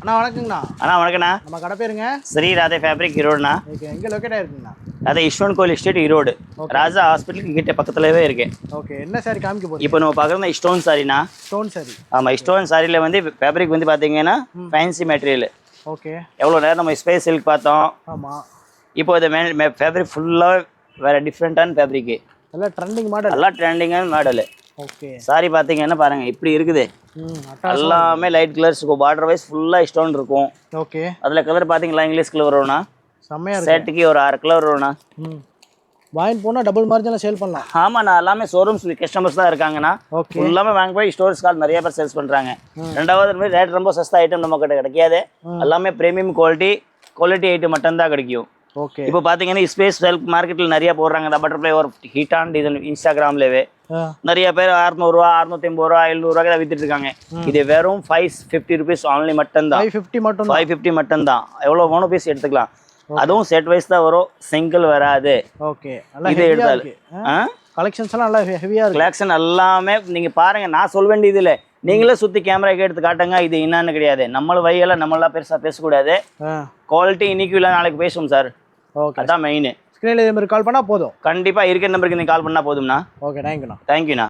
அண்ணா வணக்கங்கண்ணா. அண்ணா வணக்கண்ணா. நம்ம கடை பேருங்க? ஸ்ரீ ராதே ஃபேப்ரிக் ஈரோடுண்ணா. ஓகே, எங்கே லொக்கேட் ஆயிருக்குங்கண்ணா? அது யஷ்வந்த் கோயில் எஸ்டேட் ஈரோடு, ராஜா ஹாஸ்பிட்டலுக்கு கிட்ட பக்கத்துலவே இருக்கு. ஓகே, என்ன சாரி காமிக்க போறீங்க? இப்போ நம்ம பார்க்குறது ஸ்டோன் சாரிண்ணா. ஸ்டோன் சாரி. ஆமாம், ஸ்டோன் சாரியில் வந்து ஃபேப்ரிக் வந்து பார்த்தீங்கன்னா ஃபேன்சி மெட்டீரியல். ஓகே. எவ்வளோ நேரம் நம்ம ஸ்பேஸ் சில்க் பார்த்தோம். ஆமாம். இப்போ இந்த ஃபேப்ரிக் ஃபுல்லாக வேறு டிஃப்ரெண்ட்டான ஃபேப்ரிக்கு, எல்லாம் ட்ரெண்டிங் மாடல். எல்லாம் ட்ரெண்டிங்கான மாடலு. ஓகே. சாரி பார்த்தீங்கன்னா பாருங்க இப்படி இருக்குது. எல்லாமே லைட் கலர்ஸ் இருக்கும். பார்டர் வைஸ் ஃபுல்லாக ஸ்டோன் இருக்கும். ஓகே. அதில் கலர் பார்த்தீங்களா இங்கிலீஷ் கலர் வரும்ண்ணா. செம்மையாக இருக்கு. சேட்டுக்கு ஒரு 6 கலர் வரும்ண்ணா. வாங்கி போனால் டபுள் மார்ஜினில் சேல் பண்ணலாம். ஆமாண்ணா, எல்லாமே ஷோரூம்ஸ் கஸ்டமர்ஸ் தான் இருக்காங்கண்ணா. ஓகே. எல்லாமே வாங்கி போய் ஸ்டோர்ஸ் கால் நிறைய பேர் சேல்ஸ் பண்ணுறாங்க. ரெண்டாவது ரேட் ரொம்ப சஸ்தா ஐட்டம் நம்ம கிட்ட கிடைக்காது. எல்லாமே ப்ரீமியம் குவாலிட்டி ஐட்டம் மட்டும்தான் கிடைக்கும். ஓகே. இப்போ பார்த்தீங்கன்னா ஸ்பேஸ் செல்ஃப் மார்க்கெட்டில் நிறைய போடுறாங்க. இந்த பட்டர்ஃப்ளை ஒரு ஹிட்டான டிசைன் இன்ஸ்டாகிராம்லேயே நிறைய பேர் 600 ரூபா 650 ரூபா 700 ரூபாய்க்கு வித்துட்டு இருக்காங்க. இது வெறும் 550 ருபீஸ் ஆன்லி மட்டும்தான். 550 மட்டும்தான். எவ்வளோ வேணும் பீஸ் எடுத்துக்கலாம். அதுவும் செட் வைஸ் தான் வரும், சிங்கிள் வராது. ஓகே. இது எடுத்தால் கலெக்ஷன்ஸ் எல்லாம் நல்லா ஹெவியாக இருக்கு. கலெக்ஷன் எல்லாமே நீங்கள் பாருங்கள். நான் சொல்ல வேண்டியது இல்லை, நீங்களே சுற்றி கேமராக்கு எடுத்து காட்டுங்க. இது என்னன்னு கிடையாது. நம்மள வகையெல்லாம் நம்மளாம் பெருசாக பேசக்கூடாது. குவாலிட்டி இன்னைக்கு இல்லை நாளைக்கு பேசுவோம் சார். ஓகே, அதான் மெயின். ஸ்க்ரீனில் இதே மாதிரி கால் பண்ணால் போதும். கண்டிப்பாக இருக்கிற நம்பருக்கு நீங்கள் கால் பண்ணால் போதும்ண்ணா. ஓகே, தேங்க்யூண்ணா. தேங்க்யூண்ணா.